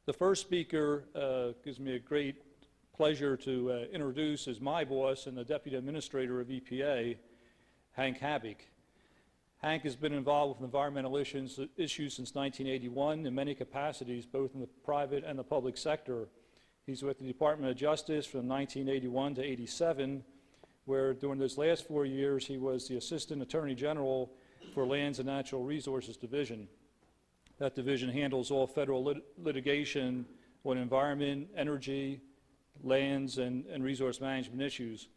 The first speaker gives me a great pleasure to introduce is my boss and the Deputy Administrator of EPA, Hank Habicht. Hank has been involved with environmental issues since 1981 in many capacities, both in the private and the public sector. He's with the Department of Justice from 1981 to 87, where during those last 4 years he was the Assistant Attorney General for Lands and Natural Resources Division. That division handles all federal litigation on environment, energy, lands, and resource management issues.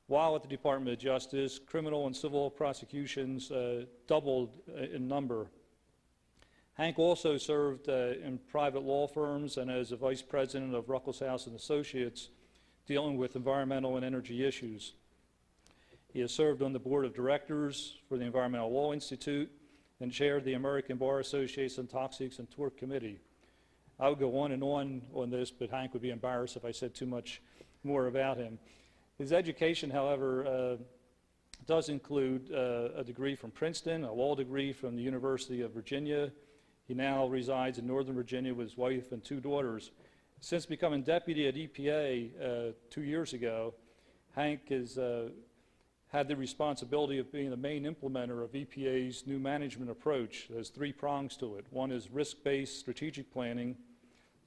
While at the Department of Justice, criminal and civil prosecutions doubled in number. Hank also served in private law firms and as a vice president of Ruckelshaus and Associates, dealing with environmental and energy issues. He has served on the board of directors for the Environmental Law Institute and chaired the American Bar Association Toxics and Tort Committee. I would go on this, but Hank would be embarrassed if I said too much more about him. His education, however, does include a degree from Princeton, a law degree from the University of Virginia. He now resides in Northern Virginia with his wife and 2 daughters. Since becoming deputy at EPA 2 years ago, Hank has had the responsibility of being the main implementer of EPA's new management approach. There's 3 prongs to it. One is risk-based strategic planning,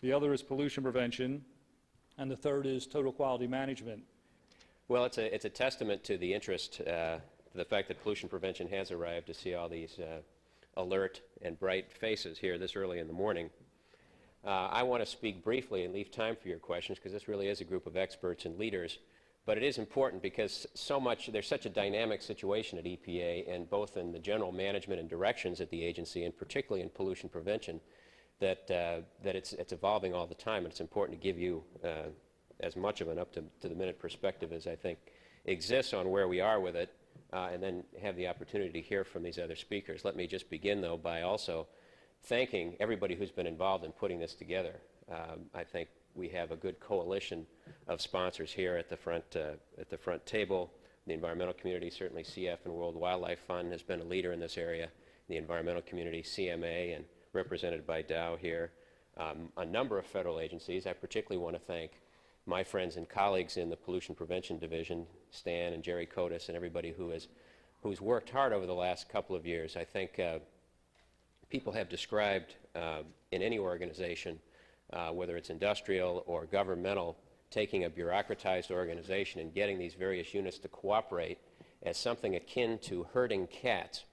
the other is pollution prevention, and the third is total quality management. Well, it's a testament to the interest, to the fact that pollution prevention has arrived, to see all these alert and bright faces here this early in the morning. I want to speak briefly and leave time for your questions, because this really is a group of experts and leaders. But it is important because there's such a dynamic situation at EPA, and both in the general management and directions at the agency, and particularly in pollution prevention, that it's evolving all the time, and it's important to give you as much of an up-to-the-minute perspective as I think exists on where we are with it, and then have the opportunity to hear from these other speakers. Let me just begin, though, by also thanking everybody who's been involved in putting this together. I think we have a good coalition of sponsors here at the front table. The environmental community, certainly CF and World Wildlife Fund has been a leader in this area. The environmental community, CMA, and represented by Dow here. A number of federal agencies. I particularly want to thank my friends and colleagues in the Pollution Prevention Division, Stan and Jerry Kotis, and everybody who's worked hard over the last couple of years. I think people have described in any organization, whether it's industrial or governmental, taking a bureaucratized organization and getting these various units to cooperate as something akin to herding cats.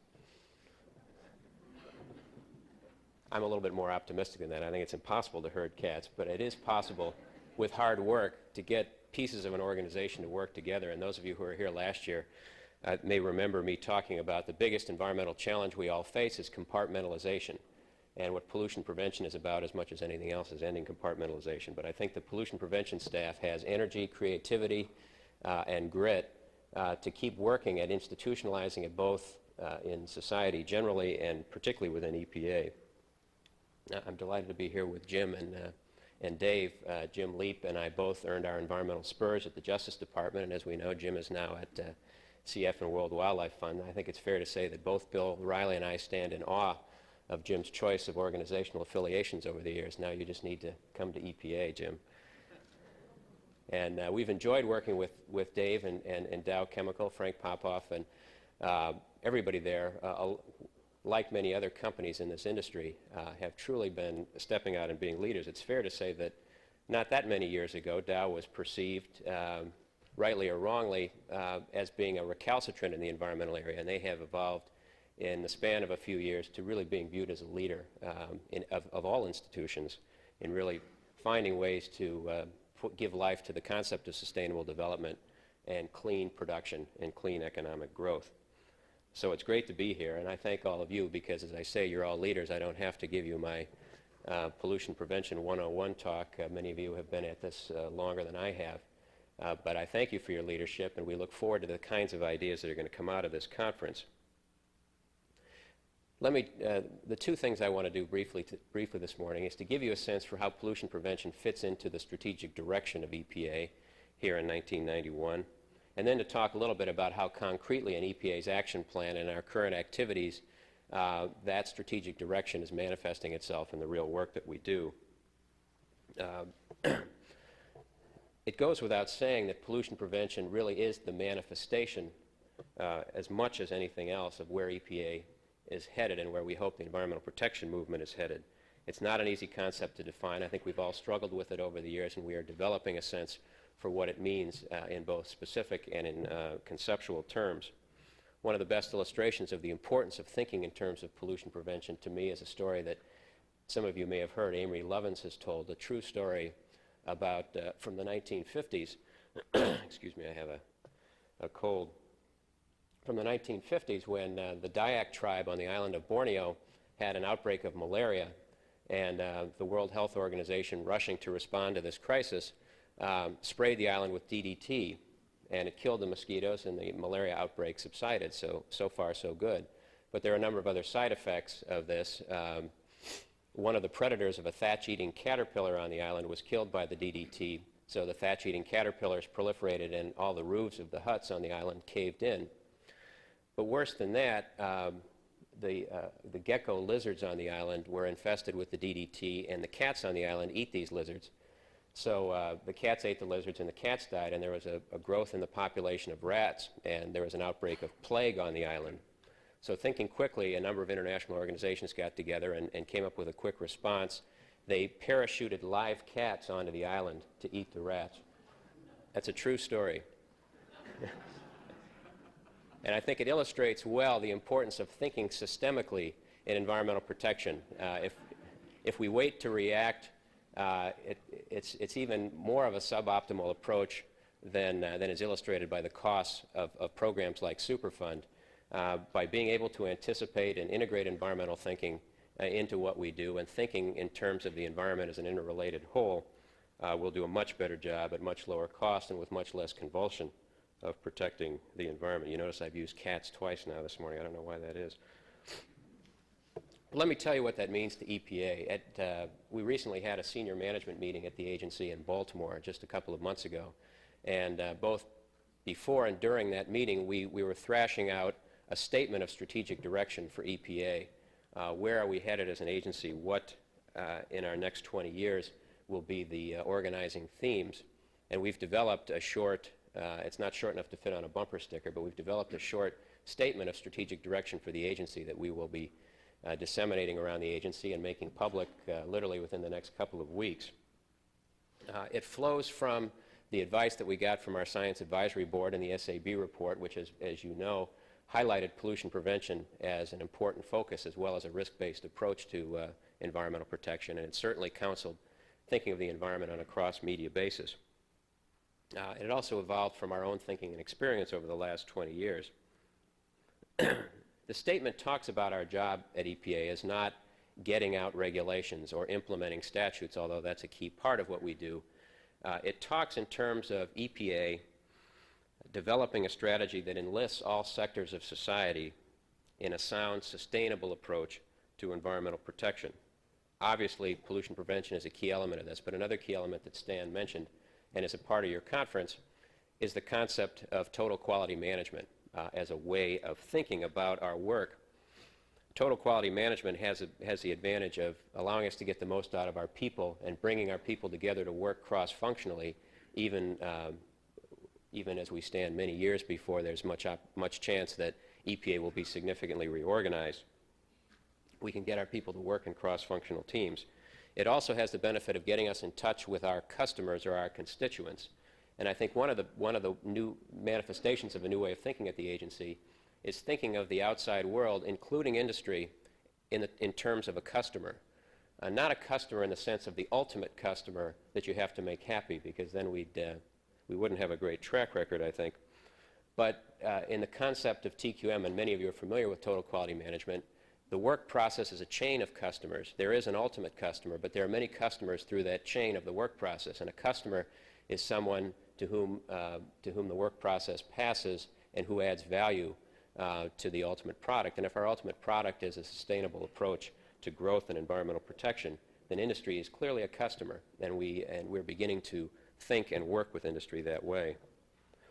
I'm a little bit more optimistic than that. I think it's impossible to herd cats, but it is possible with hard work to get pieces of an organization to work together. And those of you who were here last year may remember me talking about the biggest environmental challenge we all face is compartmentalization. And what pollution prevention is about, as much as anything else, is ending compartmentalization. But I think the pollution prevention staff has energy, creativity, and grit to keep working at institutionalizing it both in society generally and particularly within EPA. I'm delighted to be here with Jim and Dave. Jim Leap and I both earned our environmental spurs at the Justice Department, and as we know, Jim is now at CF and World Wildlife Fund. I think it's fair to say that both Bill Riley and I stand in awe of Jim's choice of organizational affiliations over the years. Now you just need to come to EPA, Jim. And we've enjoyed working with Dave and Dow Chemical, Frank Popoff, and everybody there, like many other companies in this industry, have truly been stepping out and being leaders. It's fair to say that not that many years ago, Dow was perceived, rightly or wrongly, as being a recalcitrant in the environmental area, and they have evolved in the span of a few years to really being viewed as a leader of all institutions in really finding ways to give life to the concept of sustainable development and clean production and clean economic growth. So it's great to be here, and I thank all of you because, as I say, you're all leaders. I don't have to give you my pollution prevention 101 talk. Many of you have been at this longer than I have. But I thank you for your leadership, and we look forward to the kinds of ideas that are going to come out of this conference. The 2 things I want to do briefly this morning is to give you a sense for how pollution prevention fits into the strategic direction of EPA here in 1991, and then to talk a little bit about how concretely in EPA's action plan and our current activities that strategic direction is manifesting itself in the real work that we do. It goes without saying that pollution prevention really is the manifestation, as much as anything else, of where EPA is headed and where we hope the environmental protection movement is headed. It's not an easy concept to define. I think we've all struggled with it over the years, and we are developing a sense for what it means in both specific and in conceptual terms. One of the best illustrations of the importance of thinking in terms of pollution prevention to me is a story that some of you may have heard Amory Lovins has told, a true story about from the 1950s. Excuse me, I have a cold. From the 1950s, when the Dayak tribe on the island of Borneo had an outbreak of malaria, and the World Health Organization, rushing to respond to this crisis, sprayed the island with DDT, and it killed the mosquitoes, and the malaria outbreak subsided. So far, so good. But there are a number of other side effects of this. One of the predators of a thatch-eating caterpillar on the island was killed by the DDT, so the thatch-eating caterpillars proliferated and all the roofs of the huts on the island caved in. But worse than that, the gecko lizards on the island were infested with the DDT, and the cats on the island eat these lizards. So the cats ate the lizards, and the cats died, and there was a growth in the population of rats, and there was an outbreak of plague on the island. So thinking quickly, a number of international organizations got together and came up with a quick response. They parachuted live cats onto the island to eat the rats. That's a true story. And I think it illustrates well the importance of thinking systemically in environmental protection. If we wait to react, it's even more of a suboptimal approach than is illustrated by the costs of programs like Superfund. By being able to anticipate and integrate environmental thinking into what we do, and thinking in terms of the environment as an interrelated whole, we'll do a much better job at much lower cost and with much less convulsion of protecting the environment. You notice I've used cats twice now this morning. I don't know why that is. Let me tell you what that means to EPA. We recently had a senior management meeting at the agency in Baltimore just a couple of months ago, and both before and during that meeting we were thrashing out a statement of strategic direction for EPA. Where are we headed as an agency? What in our next 20 years will be the organizing themes? And we've developed a short, it's not short enough to fit on a bumper sticker, but we've developed a short statement of strategic direction for the agency that we will be disseminating around the agency and making public literally within the next couple of weeks. It flows from the advice that we got from our Science Advisory Board and the SAB report, which, as you know, highlighted pollution prevention as an important focus, as well as a risk-based approach to environmental protection, and it certainly counseled thinking of the environment on a cross-media basis. And it also evolved from our own thinking and experience over the last 20 years. The statement talks about our job at EPA as not getting out regulations or implementing statutes, although that's a key part of what we do. It talks in terms of EPA developing a strategy that enlists all sectors of society in a sound, sustainable approach to environmental protection. Obviously, pollution prevention is a key element of this, but another key element that Stan mentioned, and is a part of your conference, is the concept of total quality management as a way of thinking about our work. Total quality management has the advantage of allowing us to get the most out of our people and bringing our people together to work cross-functionally, even as we stand many years before there's much chance that EPA will be significantly reorganized. We can get our people to work in cross-functional teams. It also has the benefit of getting us in touch with our customers or our constituents. And I think one of the new manifestations of a new way of thinking at the agency is thinking of the outside world, including industry, in terms of a customer. Not a customer in the sense of the ultimate customer that you have to make happy, because then we wouldn't have a great track record, I think. But in the concept of TQM, and many of you are familiar with total quality management, the work process is a chain of customers. There is an ultimate customer, but there are many customers through that chain of the work process. And a customer is someone to whom the work process passes and who adds value to the ultimate product. And if our ultimate product is a sustainable approach to growth and environmental protection, then industry is clearly a customer, and we're beginning to think and work with industry that way.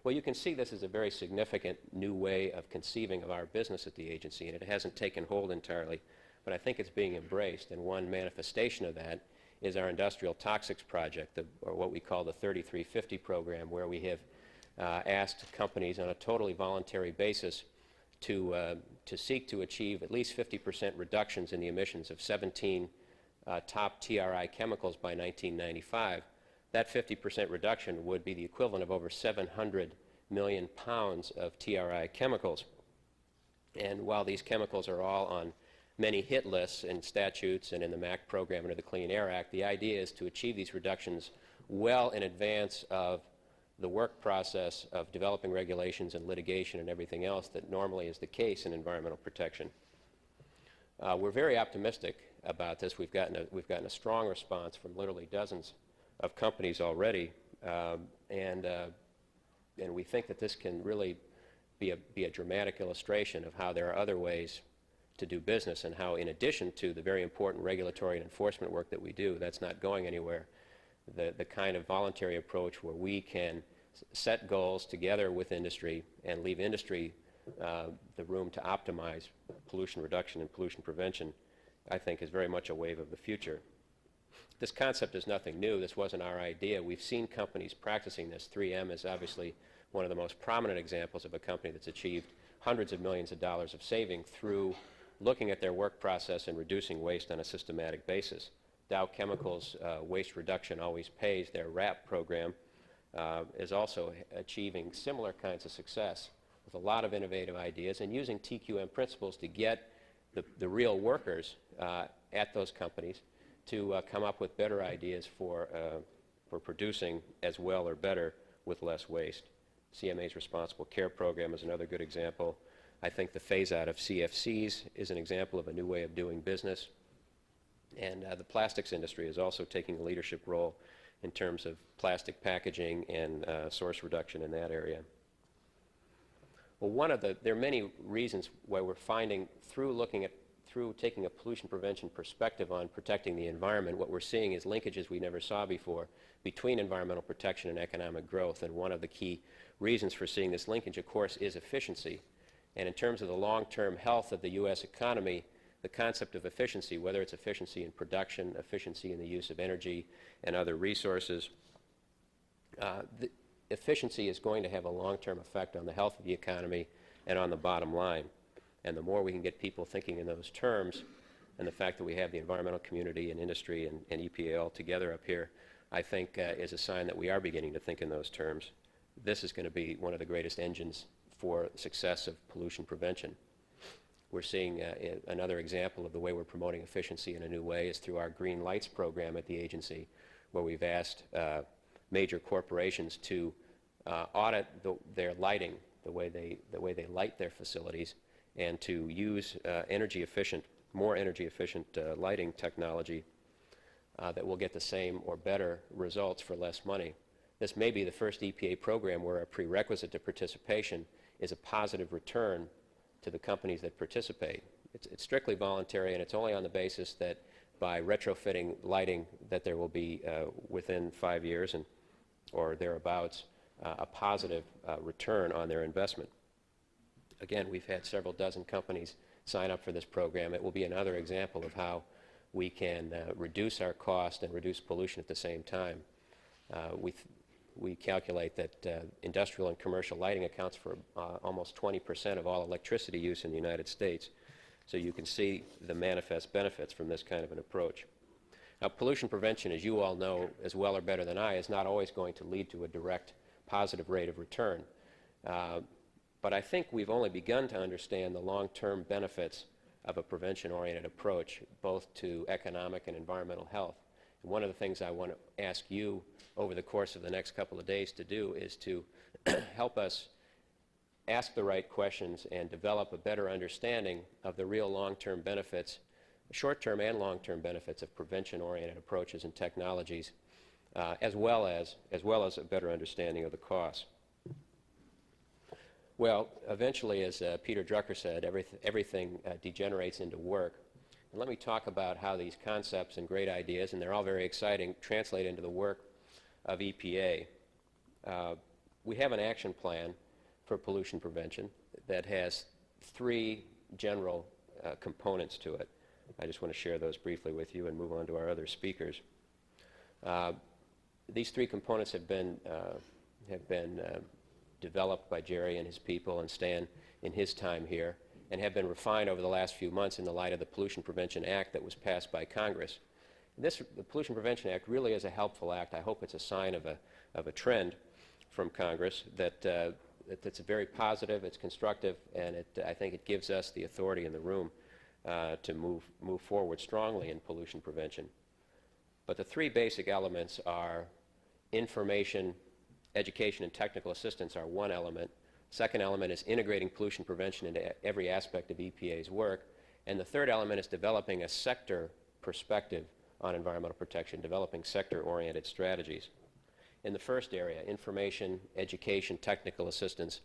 Well, you can see this is a very significant new way of conceiving of our business at the agency, and it hasn't taken hold entirely, but I think it's being embraced, and one manifestation of that is our industrial toxics project, or what we call the 3350 program, where we have asked companies on a totally voluntary basis to seek to achieve at least 50% reductions in the emissions of 17 top TRI chemicals by 1995. That 50% reduction would be the equivalent of over 700 million pounds of TRI chemicals. And while these chemicals are all on many hit lists in statutes and in the MAC program under the Clean Air Act, the idea is to achieve these reductions well in advance of the work process of developing regulations and litigation and everything else that normally is the case in environmental protection. We're very optimistic about this. We've gotten a strong response from literally dozens of companies already, and we think that this can really be a dramatic illustration of how there are other ways to do business, and how, in addition to the very important regulatory and enforcement work that we do, that's not going anywhere. The kind of voluntary approach where we can set goals together with industry and leave industry the room to optimize pollution reduction and pollution prevention, I think is very much a wave of the future. This concept is nothing new. This wasn't our idea. We've seen companies practicing this. 3M is obviously one of the most prominent examples of a company that's achieved hundreds of millions of dollars of saving through looking at their work process and reducing waste on a systematic basis. Dow Chemical's Waste Reduction Always Pays, their RAP program, is also achieving similar kinds of success with a lot of innovative ideas and using TQM principles to get the real workers at those companies to come up with better ideas for producing as well or better with less waste. CMA's Responsible Care program is another good example. I think the phase out of CFCs is an example of a new way of doing business. And the plastics industry is also taking a leadership role in terms of plastic packaging and source reduction in that area. Well, there are many reasons why we're finding through taking a pollution prevention perspective on protecting the environment, what we're seeing is linkages we never saw before between environmental protection and economic growth. And one of the key reasons for seeing this linkage, of course, is efficiency. And in terms of the long-term health of the U.S. economy, the concept of efficiency, whether it's efficiency in production, efficiency in the use of energy and other resources, efficiency is going to have a long-term effect on the health of the economy and on the bottom line. And the more we can get people thinking in those terms, and the fact that we have the environmental community and industry and EPA all together up here, I think is a sign that we are beginning to think in those terms. This is going to be one of the greatest engines for success of pollution prevention. We're seeing another example of the way we're promoting efficiency in a new way is through our Green Lights program at the agency, where we've asked major corporations to audit their lighting, the way they light their facilities, and to use more energy efficient lighting technology that will get the same or better results for less money. This may be the first EPA program where a prerequisite to participation is a positive return to the companies that participate. It's strictly voluntary, and it's only on the basis that by retrofitting lighting that there will be within 5 years or thereabouts a positive return on their investment. Again, we've had several dozen companies sign up for this program. It will be another example of how we can reduce our cost and reduce pollution at the same time. We calculate that industrial and commercial lighting accounts for almost 20% of all electricity use in the United States. So you can see the manifest benefits from this kind of an approach. Now, pollution prevention, as you all know as well or better than I, is not always going to lead to a direct positive rate of return. But I think we've only begun to understand the long-term benefits of a prevention-oriented approach, both to economic and environmental health. And one of the things I want to ask you over the course of the next couple of days to do is to help us ask the right questions and develop a better understanding of the real long-term benefits, short-term and long-term benefits of prevention-oriented approaches and technologies, as well as a better understanding of the costs. Well, eventually, as Peter Drucker said, everything degenerates into work. And let me talk about how these concepts and great ideas, and they're all very exciting, translate into the work of EPA. We have an action plan for pollution prevention that has 3 general components to it. I just want to share those briefly with you and move on to our other speakers. These three components have been developed by Jerry and his people and Stan in his time here, and have been refined over the last few months in the light of the Pollution Prevention Act that was passed by Congress. The Pollution Prevention Act really is a helpful act. I hope it's a sign of a trend from Congress that's very positive, it's constructive, and I think it gives us the authority in the room to move forward strongly in pollution prevention. But the three basic elements are information, education, and technical assistance are one element. Second element is integrating pollution prevention into every aspect of EPA's work. And the third element is developing a sector perspective on environmental protection, developing sector-oriented strategies. In the first area, information, education, technical assistance,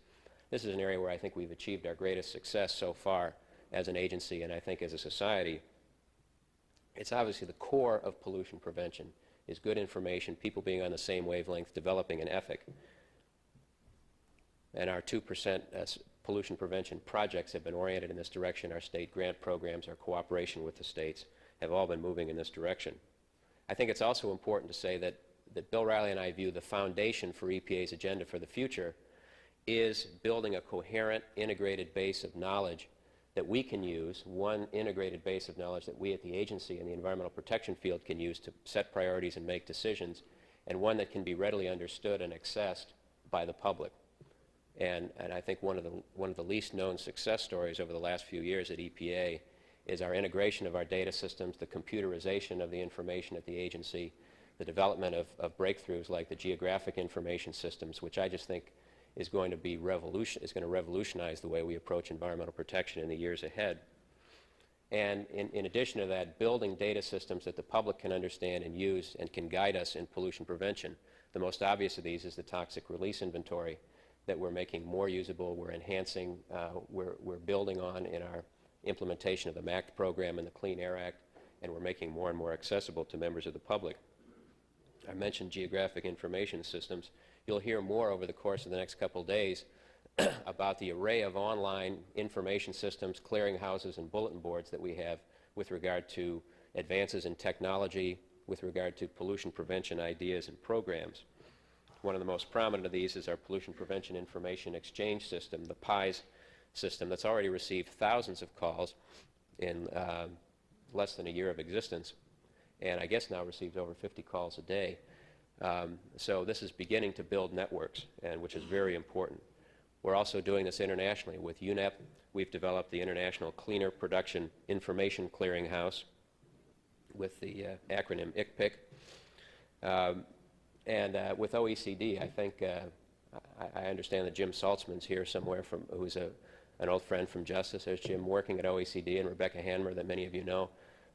this is an area where I think we've achieved our greatest success so far as an agency and I think as a society. It's obviously the core of pollution prevention is good information, people being on the same wavelength, developing an ethic. And our 2% pollution prevention projects have been oriented in this direction. Our state grant programs, our cooperation with the states have all been moving in this direction. I think it's also important to say that Bill Riley and I view the foundation for EPA's agenda for the future is building a coherent, integrated base of knowledge that we can use, one integrated base of knowledge that we at the agency in the environmental protection field can use to set priorities and make decisions, and one that can be readily understood and accessed by the public. And I think one of the least known success stories over the last few years at EPA is our integration of our data systems, the computerization of the information at the agency, the development of breakthroughs like the geographic information systems, which I just think is going to revolutionize the way we approach environmental protection in the years ahead. And in addition to that, building data systems that the public can understand and use and can guide us in pollution prevention. The most obvious of these is the toxic release inventory that we're making more usable, we're enhancing, we're building on in our implementation of the MACT program and the Clean Air Act, and we're making more and more accessible to members of the public. I mentioned geographic information systems. You'll hear more over the course of the next couple days about the array of online information systems, clearinghouses, and bulletin boards that we have with regard to advances in technology, with regard to pollution prevention ideas and programs. One of the most prominent of these is our Pollution Prevention Information Exchange System, the PIES system, that's already received thousands of calls in less than a year of existence, and I guess now receives over 50 calls a day. So this is beginning to build networks, and which is very important. We're also doing this internationally. With UNEP, we've developed the International Cleaner Production Information Clearinghouse with the acronym ICPIC. And with OECD, I think, I understand that Jim Saltzman's here somewhere, who's an old friend from Justice. There's Jim working at OECD, and Rebecca Hanmer, that many of you know,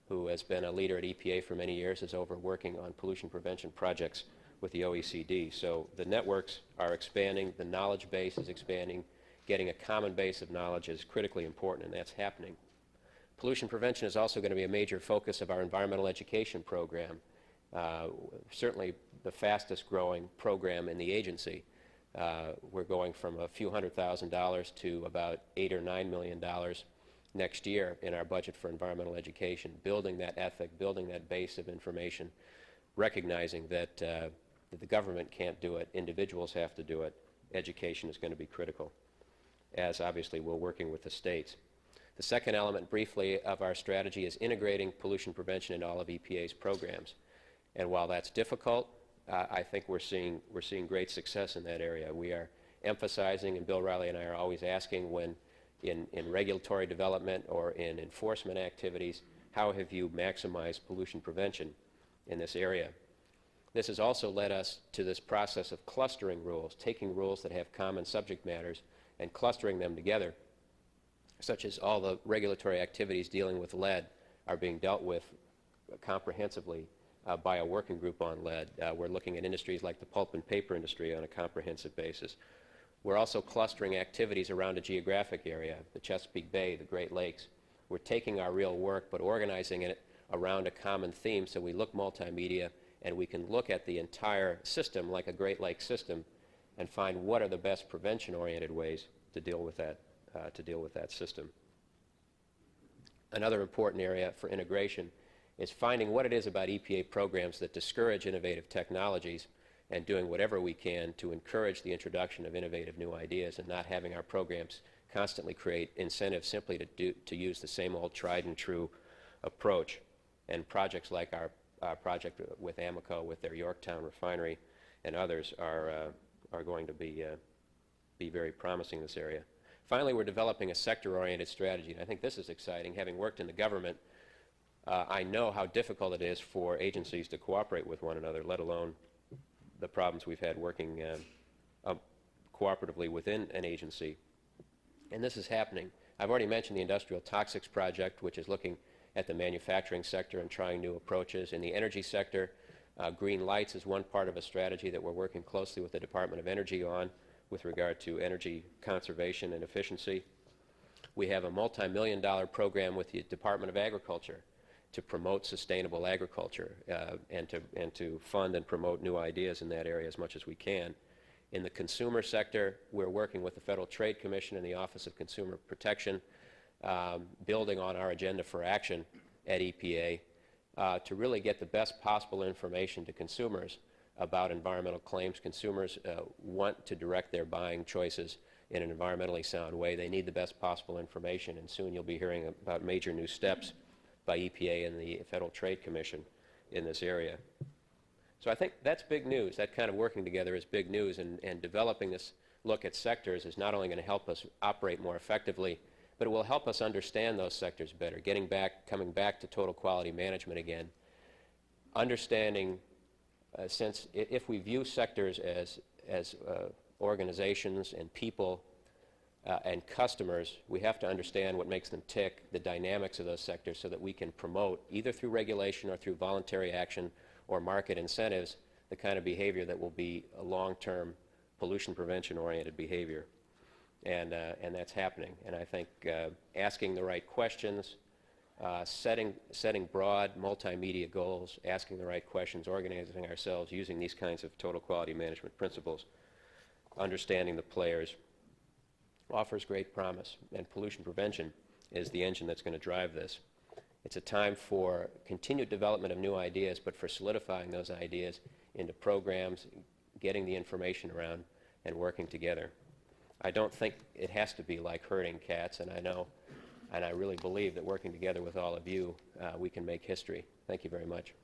who has been a leader at EPA for many years, is over working on pollution prevention projects with the OECD. So the networks are expanding, the knowledge base is expanding, getting a common base of knowledge is critically important, and that's happening. Pollution prevention is also going to be a major focus of our environmental education program, certainly the fastest growing program in the agency. We're going from a few $100,000 to about $8 or $9 million next year in our budget for environmental education, building that ethic, building that base of information, recognizing that the government can't do it, individuals have to do it. Education is going to be critical, as obviously we're working with the states. The second element, briefly, of our strategy is integrating pollution prevention into all of EPA's programs. And while that's difficult, I think we're seeing great success in that area. We are emphasizing, and Bill Riley and I are always asking when in regulatory development or in enforcement activities, how have you maximized pollution prevention in this area? This has also led us to this process of clustering rules, taking rules that have common subject matters and clustering them together, such as all the regulatory activities dealing with lead are being dealt with comprehensively by a working group on lead. We're looking at industries like the pulp and paper industry on a comprehensive basis. We're also clustering activities around a geographic area, the Chesapeake Bay, the Great Lakes. We're taking our real work but organizing it around a common theme, so we look multimedia and we can look at the entire system like a Great Lakes system and find what are the best prevention-oriented ways to deal with that system. Another important area for integration is finding what it is about EPA programs that discourage innovative technologies and doing whatever we can to encourage the introduction of innovative new ideas and not having our programs constantly create incentives simply to use the same old tried and true approach. And projects like our project with Amoco with their Yorktown refinery and others are going to be very promising in this area. Finally, we're developing a sector-oriented strategy, and I think this is exciting. Having worked in the government, I know how difficult it is for agencies to cooperate with one another, let alone the problems we've had working cooperatively within an agency. And this is happening. I've already mentioned the Industrial Toxics Project, which is looking at the manufacturing sector and trying new approaches. In the energy sector, green lights is one part of a strategy that we're working closely with the Department of Energy on with regard to energy conservation and efficiency. We have a multi-million-dollar program with the Department of Agriculture to promote sustainable agriculture and to fund and promote new ideas in that area as much as we can. In the consumer sector, we're working with the Federal Trade Commission and the Office of Consumer Protection, building on our agenda for action at EPA to really get the best possible information to consumers about environmental claims. Consumers want to direct their buying choices in an environmentally sound way. They need the best possible information, and soon you'll be hearing about major new steps by EPA and the Federal Trade Commission in this area. So I think that's big news. That kind of working together is big news, and developing this look at sectors is not only going to help us operate more effectively, but it will help us understand those sectors better, coming back to total quality management again, understanding since if we view sectors as organizations and people and customers, we have to understand what makes them tick, the dynamics of those sectors, so that we can promote, either through regulation or through voluntary action or market incentives, the kind of behavior that will be a long-term pollution prevention-oriented behavior. And that's happening. And I think asking the right questions, setting broad multimedia goals, asking the right questions, organizing ourselves using these kinds of total quality management principles, understanding the players, offers great promise. And pollution prevention is the engine that's going to drive this. It's a time for continued development of new ideas, but for solidifying those ideas into programs, getting the information around, and working together. I don't think it has to be like herding cats, and I know, and I really believe that working together with all of you, we can make history. Thank you very much.